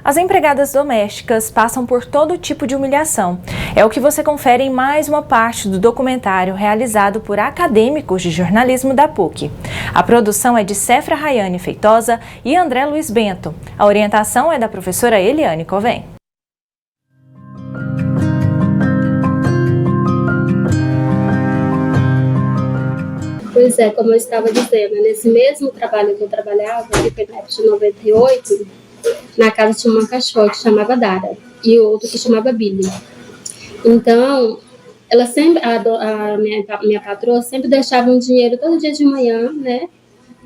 As empregadas domésticas passam por todo tipo de humilhação. É o que você confere em mais uma parte do documentário realizado por acadêmicos de jornalismo da PUC. A produção é de Cefra Rayane Feitosa e André Luiz Bento. A orientação é da professora Eliane Covém. Pois é, como eu estava dizendo, nesse mesmo trabalho que eu trabalhava, que foi na época de 98, na casa tinha uma cachorra que chamava Dara e outro que chamava Billy. Então, ela sempre, minha patroa sempre deixava um dinheiro todo dia de manhã, né,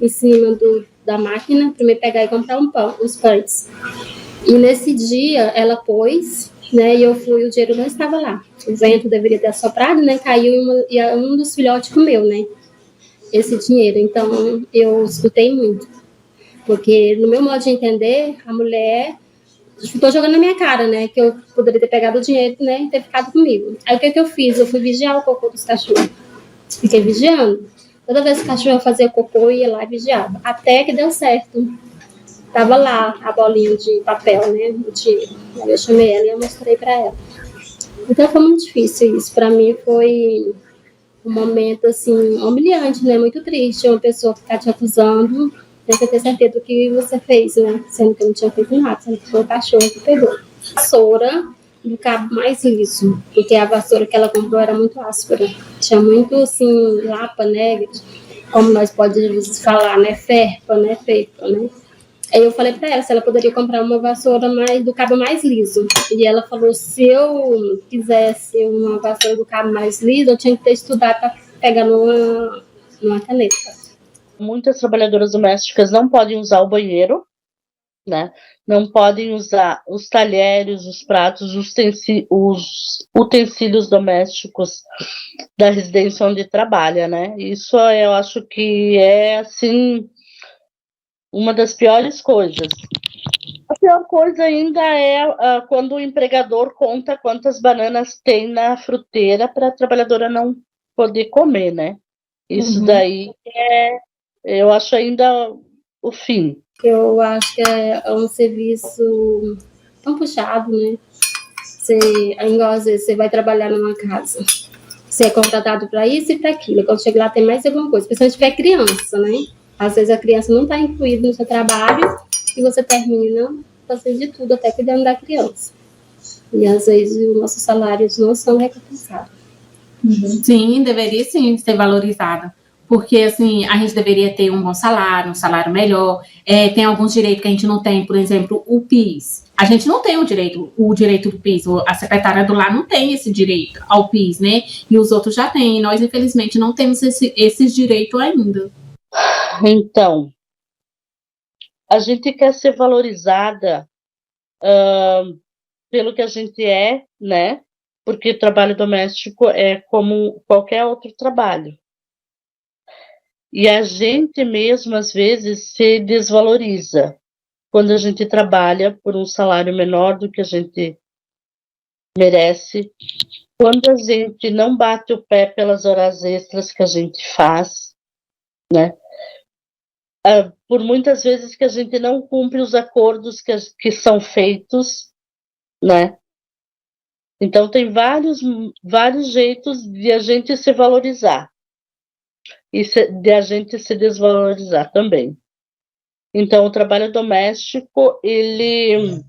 em cima da máquina, para me pegar e comprar os pães. E nesse dia ela pôs, né, e eu fui, o dinheiro não estava lá. O vento deveria ter assoprado, né, caiu e um dos filhotes comeu, né, esse dinheiro. Então, eu escutei muito. Porque, no meu modo de entender, a mulher ficou jogando na minha cara, né? Que eu poderia ter pegado o dinheiro, né? E ter ficado comigo. Aí, o que eu fiz? Eu fui vigiar o cocô dos cachorros. Fiquei vigiando. Toda vez que o cachorro fazia cocô, eu ia lá e vigiava. Até que deu certo. Tava lá a bolinha de papel, né? O dinheiro. Aí eu chamei ela e eu mostrei pra ela. Então, foi muito difícil isso. Pra mim, foi um momento, assim, humilhante, né? Muito triste. Uma pessoa ficar te acusando, você ter certeza do que você fez, né? Sendo que eu não tinha feito nada, sendo que foi o cachorro que pegou. Vassoura do cabo mais liso, porque a vassoura que ela comprou era muito áspera. Tinha muito, assim, lapa, né? Como nós podemos falar, né? Ferpa, né? Feita, né? Aí eu falei pra ela se ela poderia comprar uma vassoura do cabo mais liso. E ela falou, se eu quisesse uma vassoura do cabo mais liso, eu tinha que ter estudado para pegar numa caneta. Muitas trabalhadoras domésticas não podem usar o banheiro, né? Não podem usar os talheres, os pratos, os utensílios domésticos da residência onde trabalha, né? Isso eu acho que é, assim, uma das piores coisas. A pior coisa ainda é quando o empregador conta quantas bananas tem na fruteira para a trabalhadora não poder comer, né? Isso daí eu acho ainda o fim. Eu acho que é um serviço tão puxado, né? Igual às vezes você vai trabalhar numa casa, você é contratado para isso e para aquilo. Quando chega lá tem mais alguma coisa, porque se tiver criança, né? Às vezes a criança não está incluída no seu trabalho e você termina fazendo de tudo, até cuidando da criança. E às vezes os nossos salários não são recompensados. Sim, deveria sim ser valorizado. Porque, assim, a gente deveria ter um bom salário, um salário melhor. Tem alguns direitos que a gente não tem, por exemplo, o PIS. A gente não tem o direito do PIS. A secretária do lar não tem esse direito ao PIS, né? E os outros já têm. E nós, infelizmente, não temos esses direitos ainda. Então, a gente quer ser valorizada pelo que a gente é, né? Porque o trabalho doméstico é como qualquer outro trabalho. E a gente mesmo, às vezes, se desvaloriza quando a gente trabalha por um salário menor do que a gente merece, quando a gente não bate o pé pelas horas extras que a gente faz, né? Por muitas vezes que a gente não cumpre os acordos que são feitos, né? Então, tem vários jeitos de a gente se valorizar e de a gente se desvalorizar também. Então, o trabalho doméstico, ele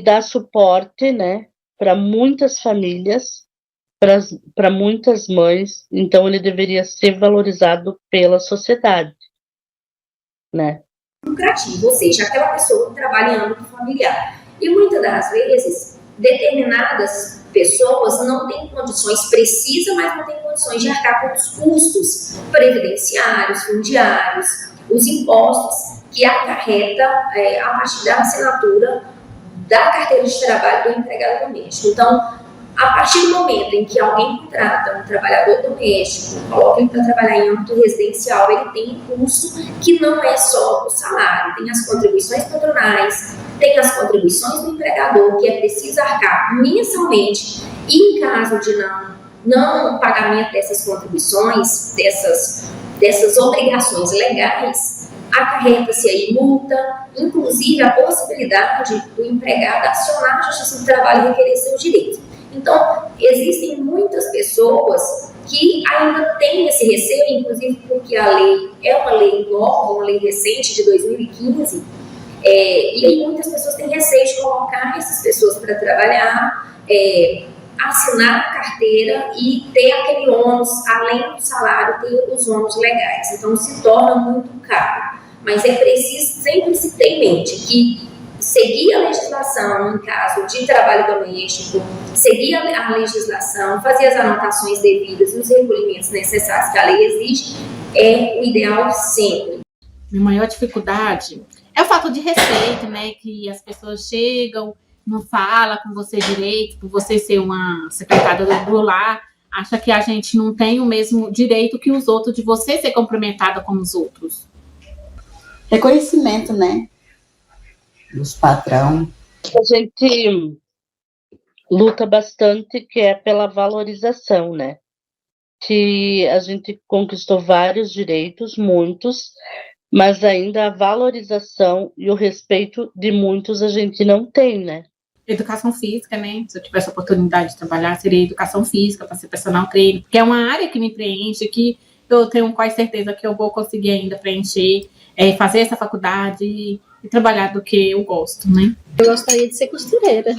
dá suporte, né, para muitas famílias, para muitas mães, então ele deveria ser valorizado pela sociedade, né? Lucrativo, ou seja, aquela pessoa que trabalha em âmbito familiar. E muitas das vezes, determinadas pessoas não têm condições, precisam, mas não têm condições de arcar com os custos previdenciários, fundiários, os impostos que acarreta a partir da assinatura da carteira de trabalho do empregado doméstico. Então, a partir do momento em que alguém contrata um trabalhador doméstico, coloca ele para trabalhar em âmbito residencial, ele tem um custo que não é só o salário, tem as contribuições patronais, tem as contribuições do empregador, que é preciso arcar mensalmente, e em caso de não pagamento dessas contribuições, dessas obrigações legais, acarreta-se aí multa, inclusive a possibilidade do empregado acionar a Justiça do Trabalho e requerer seus direitos. Então, existem muitas pessoas que ainda têm esse receio, inclusive porque a lei é uma lei nova, uma lei recente de 2015, e aí muitas pessoas têm receio de colocar essas pessoas para trabalhar, assinar a carteira e ter aquele ônus, além do salário, ter os ônus legais. Então, se torna muito caro. Mas é preciso sempre se ter em mente que seguir a legislação em caso de trabalho doméstico, seguir a legislação, fazer as anotações devidas e os recolhimentos necessários que a lei exige é o ideal sempre. Minha maior dificuldade é o fato de respeito, né? Que as pessoas chegam, não falam com você direito, por você ser uma secretária do lar, acha que a gente não tem o mesmo direito que os outros, de você ser cumprimentada como os outros. Reconhecimento, né? Dos patrão. A gente luta bastante, que é pela valorização, né? Que a gente conquistou vários direitos, muitos, mas ainda a valorização e o respeito de muitos a gente não tem, né? Educação física, né? Se eu tivesse a oportunidade de trabalhar, seria educação física, para ser personal trainer, que é uma área que me preenche, que eu tenho quase certeza que eu vou conseguir ainda preencher, fazer essa faculdade e trabalhar do que eu gosto, né? Eu gostaria de ser costureira,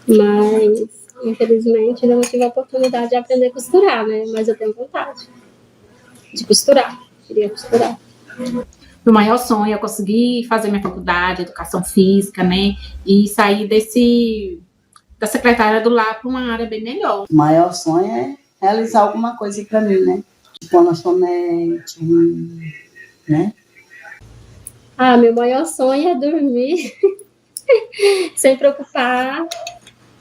mas infelizmente ainda não tive a oportunidade de aprender a costurar, né? Mas eu tenho vontade de costurar, queria costurar. O maior sonho é conseguir fazer minha faculdade, educação física, né? E sair da secretária do lar para uma área bem melhor. O maior sonho é realizar alguma coisa para mim, né? Tipo uma lanchonete, né? Meu maior sonho é dormir sem preocupar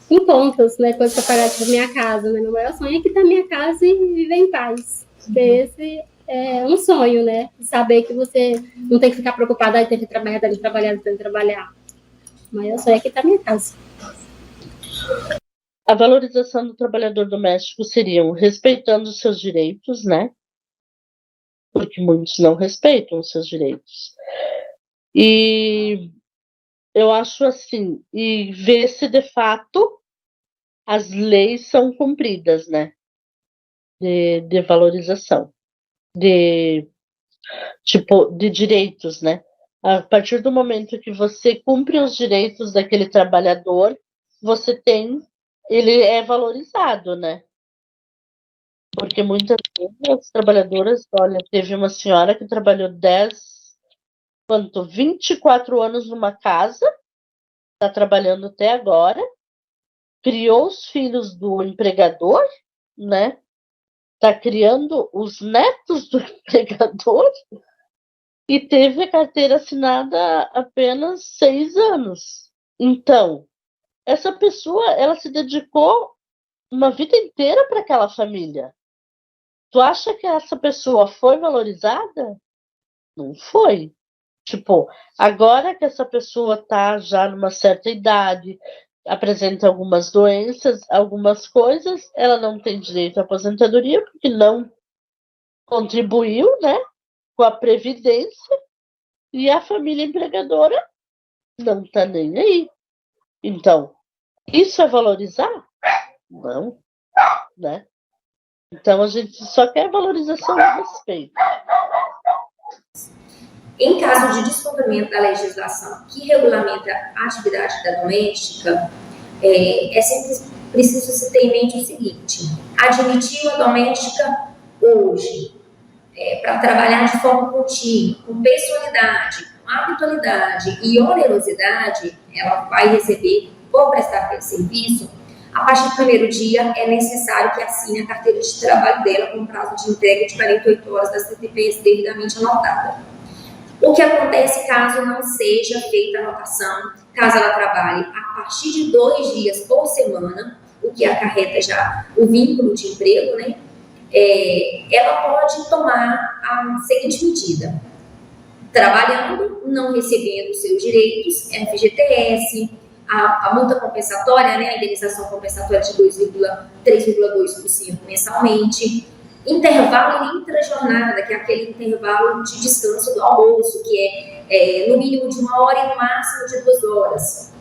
com contas, né? Coisa para pagar de minha casa, né? Meu maior sonho é quitar minha casa e viver em paz. Esse é um sonho, né? Saber que você não tem que ficar preocupada em ter que trabalhar, tem que trabalhar, tem que trabalhar. O maior sonho é quitar minha casa. A valorização do trabalhador doméstico seriam respeitando os seus direitos, né? Porque muitos não respeitam os seus direitos. E eu acho assim, e ver se de fato as leis são cumpridas, né? De valorização, de direitos, né? A partir do momento que você cumpre os direitos daquele trabalhador, ele é valorizado, né? Porque muitas vezes as trabalhadoras, olha, teve uma senhora que trabalhou 24 anos numa casa, está trabalhando até agora, criou os filhos do empregador, né? Está criando os netos do empregador e teve a carteira assinada apenas 6 anos. Então, essa pessoa, ela se dedicou uma vida inteira para aquela família. Tu acha que essa pessoa foi valorizada? Não foi. Tipo, agora que essa pessoa está já numa certa idade, apresenta algumas doenças, algumas coisas, ela não tem direito à aposentadoria porque não contribuiu, né, com a previdência, e a família empregadora não está nem aí. Então, isso é valorizar? Não, né? Então a gente só quer valorização e respeito. Em caso de descumprimento da legislação que regulamenta a atividade da doméstica, é sempre preciso se ter em mente o seguinte: admitir uma doméstica hoje para trabalhar de forma contínua, com personalidade, com habitualidade e onerosidade, ela vai receber, por prestar aquele serviço, a partir do primeiro dia é necessário que assine a carteira de trabalho dela com prazo de entrega de 48 horas da CTPS devidamente anotada. O que acontece caso não seja feita a anotação, caso ela trabalhe a partir de 2 dias por semana, o que acarreta já o vínculo de emprego, né? Ela pode tomar a seguinte medida: trabalhando, não recebendo os seus direitos, FGTS, a multa compensatória, né, a indenização compensatória de 3,2% mensalmente, Intervalo intra-jornada, que é aquele intervalo de descanso do almoço, que é no mínimo de 1 hora e no máximo de 2 horas.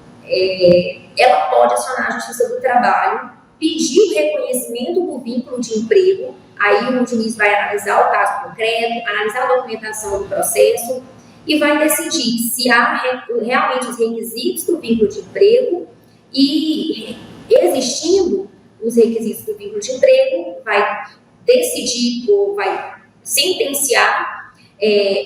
Ela pode acionar a Justiça do Trabalho, pedir o reconhecimento do vínculo de emprego, aí o juiz vai analisar o caso concreto, analisar a documentação do processo e vai decidir se há realmente os requisitos do vínculo de emprego e, existindo os requisitos do vínculo de emprego, vai decidir ou vai sentenciar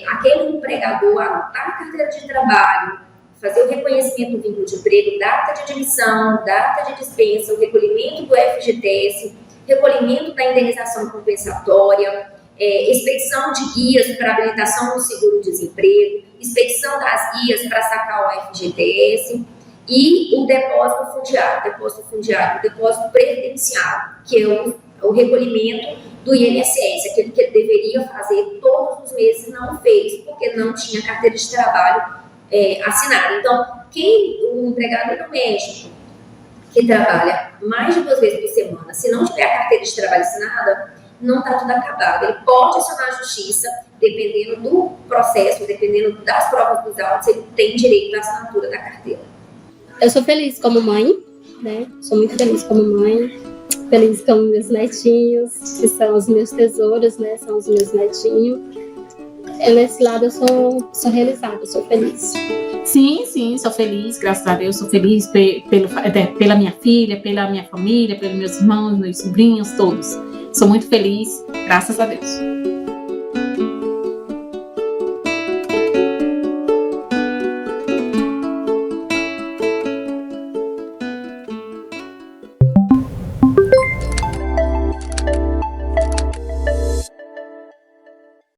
aquele empregador a anotar a carteira de trabalho, fazer o reconhecimento do vínculo de emprego, data de admissão, data de dispensa, o recolhimento do FGTS, recolhimento da indenização compensatória, expedição de guias para habilitação do seguro-desemprego, expedição das guias para sacar o FGTS e o depósito fundiário, o depósito previdenciário, que é o recolhimento do INSS, aquele que ele deveria fazer todos os meses e não fez, porque não tinha carteira de trabalho assinada. Então, o empregador doméstico que trabalha mais de 2 vezes por semana, se não tiver a carteira de trabalho assinada, não está tudo acabado. Ele pode acionar a justiça, dependendo do processo, dependendo das provas dos autos, ele tem direito à assinatura da carteira. Eu sou feliz como mãe, né? Sou muito feliz como mãe, feliz com meus netinhos, que são os meus tesouros, né? São os meus netinhos. Nesse lado eu sou realizada, sou feliz. Sim, sou feliz, graças a Deus, sou feliz pela minha filha, pela minha família, pelos meus irmãos, meus sobrinhos, todos. Sou muito feliz, graças a Deus.